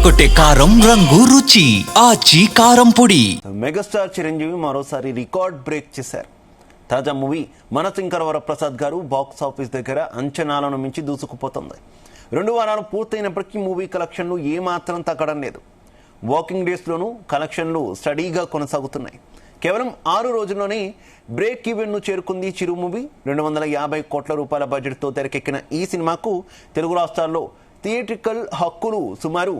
అదరగొట్టే కారం రంగు రుచి ఆచి కారం పొడి. మెగాస్టార్ చిరంజీవి మరోసారి రికార్డ్ బ్రేక్ చేశారు. తాజా మూవీ మనశంకర వరప్రసాద్ గారు బాక్స్ ఆఫీస్ దగ్గర అంచనాలను మించి దూసుకుపోతుంది. 2 వారాలు పూర్తయినప్పటికీ మూవీ కలెక్షన్లు ఏమాత్రం తగ్గడం లేదు. వాకింగ్ డేస్లోనూ కలెక్షన్లు స్టడీగా కొనసాగుతున్నాయి. కేవలం 6 రోజుల్లోనే బ్రేక్ ఈవెన్ ను చేరుకుంది చిరు మూవీ. 250 కోట్ల రూపాయల బడ్జెట్తో తెరకెక్కిన ఈ సినిమాకు తెలుగు రాష్ట్రాల్లో థియేట్రికల్ హక్కులు సుమారు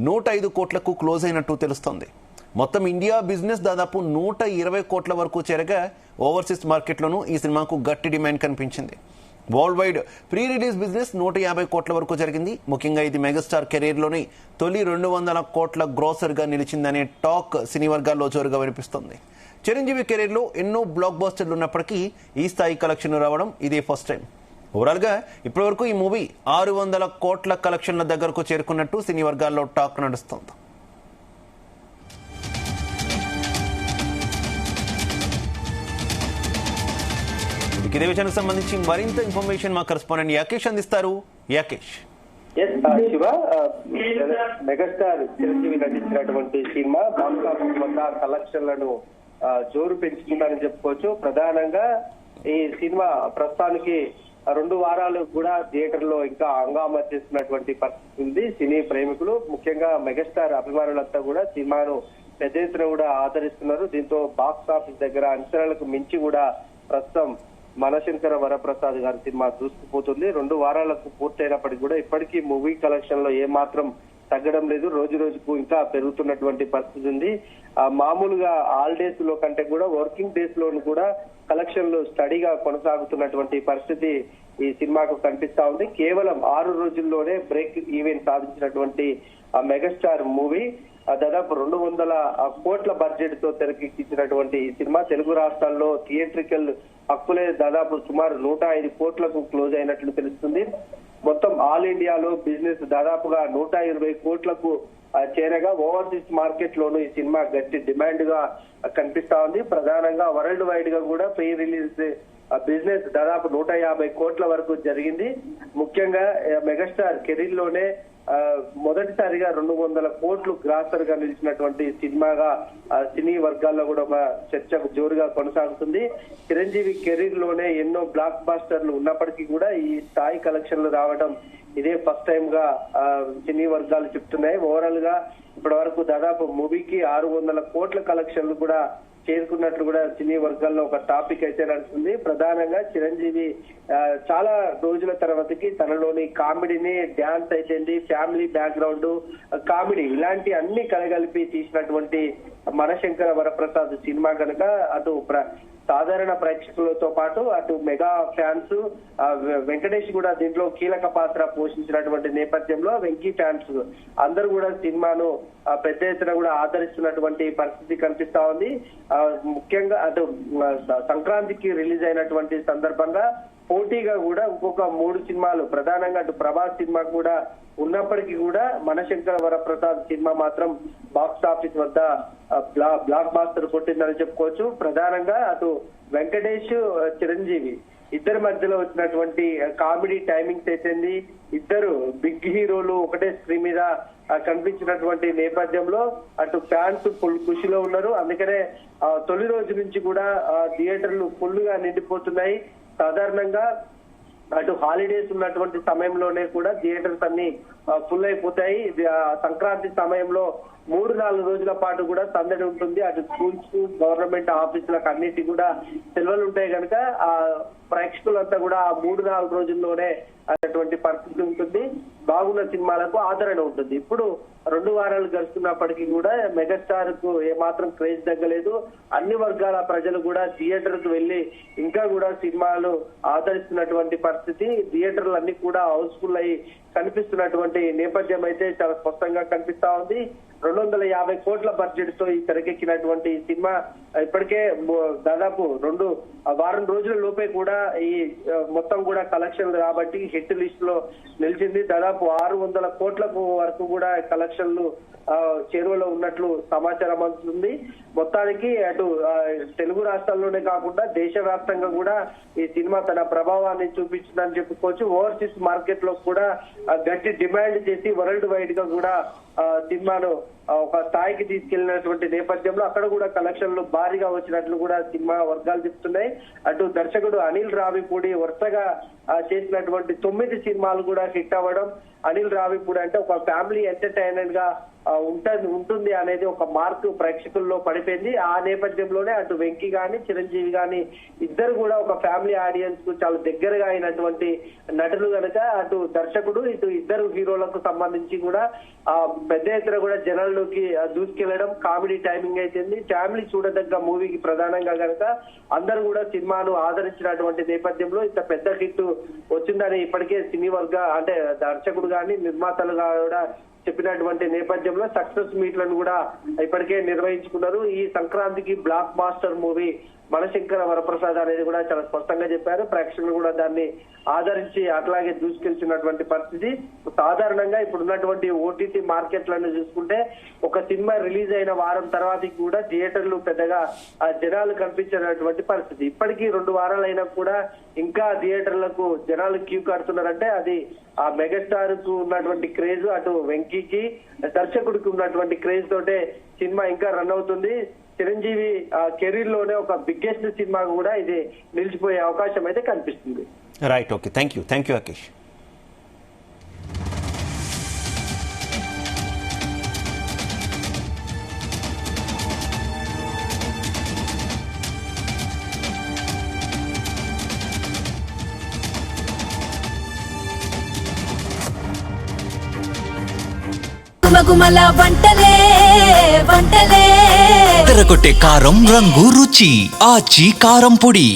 105 కోట్లకు క్లోజ్ అయినట్టు తెలుస్తోంది. మొత్తం ఇండియా బిజినెస్ దాదాపు 120 కోట్ల వరకు చేరగా ఓవర్సీస్ మార్కెట్లోనూ ఈ సినిమాకు గట్టి డిమాండ్ కనిపించింది. World wide pre release business 150 కోట్ల వరకు జరిగింది. ముఖ్యంగా ఇది మెగాస్టార్ కెరీర్లోని తొలి 200 కోట్ల గ్రోసర్గా నిలిచిందనే టాక్ సినీ వర్గాల్లో జోరుగా వినిపిస్తోంది. చిరంజీవి కెరీర్లో ఎన్నో బ్లాక్ బస్టర్లు ఉన్నప్పటికీ ఈ స్థాయి కలెక్షన్ రావడం ఇదే ఫస్ట్ టైం. ఓవరాల్ గా ఇప్పటివరకు ఈ మూవీ 600 కోట్ల కలెక్షన్ల దగ్గరకు చేరుకున్నట్టు సినీ వర్గాల్లో టాక్ నడుస్తోంది. ఇదే విషయానికి సంబంధించి మరింత ఇన్ఫర్మేషన్ మా కరెస్పాండెంట్ యాకేష్ అందిస్తారు. యాకేష్. శివ, మెగాస్టార్ చిరంజీవి నటించినటువంటి సినిమా బాక్స్ ఆఫీస్ వద్ద కలెక్షన్లను జోరు పెంచుతుందని చెప్పుకోవచ్చు. ప్రధానంగా ఈ సినిమా ప్రస్తుతానికి 2 వారాలు కూడా థియేటర్ లో ఇంకా హంగామా చేస్తున్నటువంటి పరిస్థితి ఉంది. సినీ ప్రేమికులు, ముఖ్యంగా మెగాస్టార్ అభిమానులంతా కూడా సినిమాను పెద్ద ఎత్తున కూడా ఆదరిస్తున్నారు. దీంతో బాక్స్ ఆఫీస్ దగ్గర అంచనాలకు మించి కూడా ప్రస్తుతం మనశంకర వరప్రసాద్ గారి సినిమా దూసుకుపోతుంది. 2 వారాలకు పూర్తయినప్పటికీ కూడా ఇప్పటికీ మూవీ కలెక్షన్ లో ఏమాత్రం తగ్గడం లేదు. రోజు రోజుకు ఇంకా పెరుగుతున్నటువంటి పరిస్థితి ఉంది. మామూలుగా హాలిడేస్ లో కంటే కూడా వర్కింగ్ డేస్ లోను కూడా కలెక్షన్లు స్టడీగా కొనసాగుతున్నటువంటి పరిస్థితి ఈ సినిమాకు కనిపిస్తా ఉంది. కేవలం 6 రోజుల్లోనే బ్రేక్ ఈవెంట్ సాధించినటువంటి మెగాస్టార్ మూవీ దాదాపు 200 కోట్ల బడ్జెట్ తో తెరకెక్కించినటువంటి ఈ సినిమా తెలుగు రాష్ట్రాల్లో థియేట్రికల్ హక్కులే దాదాపు సుమారు 105 కోట్లకు క్లోజ్ అయినట్లు తెలుస్తుంది. మొత్తం ఆల్ ఇండియాలో బిజినెస్ దాదాపుగా 120 కోట్లకు చేరగా ఓవర్సీస్ మార్కెట్ లోను ఈ సినిమా గట్టి డిమాండ్ గా కనిపిస్తా ఉంది. ప్రధానంగా వరల్డ్ వైడ్ గా కూడా ప్రీ రిలీజ్ బిజినెస్ దాదాపు 150 కోట్ల వరకు జరిగింది. ముఖ్యంగా మెగాస్టార్ కెరీర్ లోనే మొదటిసారిగా 200 కోట్లు గ్రాసర్ గా నిలిచినటువంటి సినిమాగా సినీ వర్గాల్లో కూడా ఒక చర్చ జోరుగా కొనసాగుతుంది. చిరంజీవి కెరీర్ లోనే ఎన్నో బ్లాక్ బాస్టర్లు ఉన్నప్పటికీ కూడా ఈ స్థాయి కలెక్షన్లు రావడం ఇదే ఫస్ట్ టైం గా సినీ వర్గాలు చెప్తున్నాయి. ఓవరాల్ గా ఇప్పటి వరకు దాదాపు మూవీకి 600 కోట్ల కలెక్షన్లు కూడా చేరుకున్నట్లు కూడా సినీ వర్గాల్లో ఒక టాపిక్ అయితే నడుస్తుంది. ప్రధానంగా చిరంజీవి చాలా రోజుల తర్వాతకి తనలోని కామెడీని, డ్యాన్స్ అయితేంది, ఫ్యామిలీ బ్యాక్గ్రౌండ్, కామెడీ ఇలాంటి అన్ని కలగలిపి తీసినటువంటి మనశంకర వరప్రసాద్ సినిమా కనుక అటు సాధారణ ప్రేక్షకులతో పాటు అటు మెగా ఫ్యాన్స్, వెంకటేష్ కూడా దీంట్లో కీలక పాత్ర పోషించినటువంటి నేపథ్యంలో వెంకీ ఫ్యాన్స్ అందరూ కూడా సినిమాను పెద్ద ఎత్తున కూడా ఆదరిస్తున్నటువంటి పరిస్థితి కనిపిస్తా ఉంది. ముఖ్యంగా అటు సంక్రాంతికి రిలీజ్ అయినటువంటి సందర్భంగా పోటీగా కూడా ఇంకొక 3 సినిమాలు ప్రధానంగా అటు ప్రభాస్ సినిమా కూడా ఉన్నప్పటికీ కూడా మనశంకర వరప్రసాద్ సినిమా మాత్రం బాక్స్ ఆఫీస్ వద్ద బ్లాక్ బాస్టర్ కొట్టిందని చెప్పుకోవచ్చు. ప్రధానంగా అటు వెంకటేష్, చిరంజీవి ఇద్దరి మధ్యలో వచ్చినటువంటి కామెడీ టైమింగ్స్ అయితేంది, ఇద్దరు బిగ్ హీరోలు ఒకటే స్క్రీన్ మీద కనిపించినటువంటి నేపథ్యంలో అటు ఫ్యాన్స్ ఫుల్ ఖుషిలో ఉన్నారు. అందుకనే తొలి రోజు నుంచి కూడా థియేటర్లు ఫుల్ గా నిండిపోతున్నాయి. సాధారణంగా అటు హాలిడేస్ ఉన్నటువంటి సమయంలోనే కూడా థియేటర్స్ అన్ని ఫుల్ అయిపోతాయి. సంక్రాంతి సమయంలో 3-4 రోజుల పాటు కూడా సందడి ఉంటుంది. అటు స్కూల్స్, గవర్నమెంట్ ఆఫీసులకు అన్నిటి కూడా సెలవులు ఉంటాయి కనుక ఆ ప్రేక్షకులంతా కూడా ఆ 3-4 రోజుల్లోనే అనేటువంటి పరిస్థితి ఉంటుంది. బాగున్న సినిమాలకు ఆదరణ ఉంటుంది. ఇప్పుడు 2 వారాలు గడుస్తున్నప్పటికీ కూడా మెగాస్టార్ కు ఏమాత్రం క్రేజ్ తగ్గలేదు. అన్ని వర్గాల ప్రజలు కూడా థియేటర్ కు వెళ్లి ఇంకా కూడా సినిమాలు ఆదరిస్తున్నటువంటి పరిస్థితి. థియేటర్లు అన్ని కూడా హౌస్ఫుల్ అయ్యి కనిపిస్తున్నటువంటి నేపథ్యం అయితే చాలా స్పష్టంగా కనిపిస్తా ఉంది. 250 కోట్ల బడ్జెట్ తో ఈ తెరకెక్కినటువంటి సినిమా ఇప్పటికే దాదాపు 2 వారం రోజుల లోపే కూడా ఈ మొత్తం కూడా కలెక్షన్లు కాబట్టి హిట్ లిస్ట్ లో నిలిచింది. దాదాపు 600 కోట్లకు వరకు కూడా కలెక్షన్లు చేరువలో ఉన్నట్లు సమాచారం అందుతుంది. మొత్తానికి అటు తెలుగు రాష్ట్రాల్లోనే కాకుండా దేశవ్యాప్తంగా కూడా ఈ సినిమా తన ప్రభావాన్ని చూపించిందని చెప్పుకోవచ్చు. ఓవర్సీస్ మార్కెట్ లో కూడా గట్టి డిమాండ్ చేసి వరల్డ్ వైడ్ గా కూడా సినిమాను ఒక స్థాయికి తీసుకెళ్లినటువంటి నేపథ్యంలో అక్కడ కూడా కలెక్షన్లు భారీగా వచ్చినట్లు కూడా సినిమా వర్గాలు చెప్తున్నాయి. అటు దర్శకుడు అనిల్ రావిపూడి వరుసగా చేసినటువంటి 9 సినిమాలు కూడా హిట్ అవ్వడం, అనిల్ రావిపూడి అంటే ఒక ఫ్యామిలీ ఎంటర్టైనర్ గా ఉంటుంది అనేది ఒక మార్క్ ప్రేక్షకుల్లో పడిపోయింది. ఆ నేపథ్యంలోనే అటు వెంకీ గాని చిరంజీవి గాని ఇద్దరు కూడా ఒక ఫ్యామిలీ ఆడియన్స్ కు చాలా దగ్గరగా అయినటువంటి నటులు కనుక అటు దర్శకుడు ఇటు ఇద్దరు హీరోలకు సంబంధించి కూడా పెద్ద ఎత్తున కూడా జనాల్లోకి దూసుకెళ్లడం, కామెడీ టైమింగ్ అయితేంది, ఫ్యామిలీ చూడదగ్గ మూవీకి ప్రధానంగా కనుక అందరూ కూడా సినిమాను ఆదరించినటువంటి నేపథ్యంలో ఇంత పెద్ద హిట్ వచ్చిందని ఇప్పటికే సినీ వర్గ అంటే దర్శకుడు గాని నిర్మాతలు కూడా చెప్పినటువంటి నేపథ్యంలో సక్సెస్ మీట్లను కూడా ఇప్పటికే నిర్వహించుకున్నారు. ఈ సంక్రాంతికి బ్లాక్ బాస్టర్ మూవీ మనశంకర వరప్రసాద్ అనేది కూడా చాలా స్పష్టంగా చెప్పారు. ప్రేక్షకులు కూడా దాన్ని ఆదరించి అట్లాగే దూసుకెళ్తున్నటువంటి పరిస్థితి. సాధారణంగా ఇప్పుడు ఉన్నటువంటి ఓటీటీ మార్కెట్లను చూసుకుంటే ఒక సినిమా రిలీజ్ అయిన వారం తర్వాత కూడా థియేటర్లు పెద్దగా జనాలు కనిపించినటువంటి పరిస్థితి. ఇప్పటికీ 2 వారాలైనా కూడా ఇంకా థియేటర్లకు జనాలు క్యూ కడుతున్నారంటే అది ఆ మెగాస్టార్ కు ఉన్నటువంటి క్రేజ్, అటు వెంకీకి దర్శకుడికి ఉన్నటువంటి క్రేజ్ తోటే సినిమా ఇంకా రన్ అవుతుంది. చిరంజీవి కెరీర్ లోనే ఒక బిగ్గెస్ట్ సినిమా కూడా ఇది నిలిచిపోయే అవకాశం అయితే కనిపిస్తుంది. Right, okay, thank you Rakesh. గుమగుమల వంటలే వంటలే తెరకొట్టే కారం రంగు రుచి ఆచి కారం పొడి.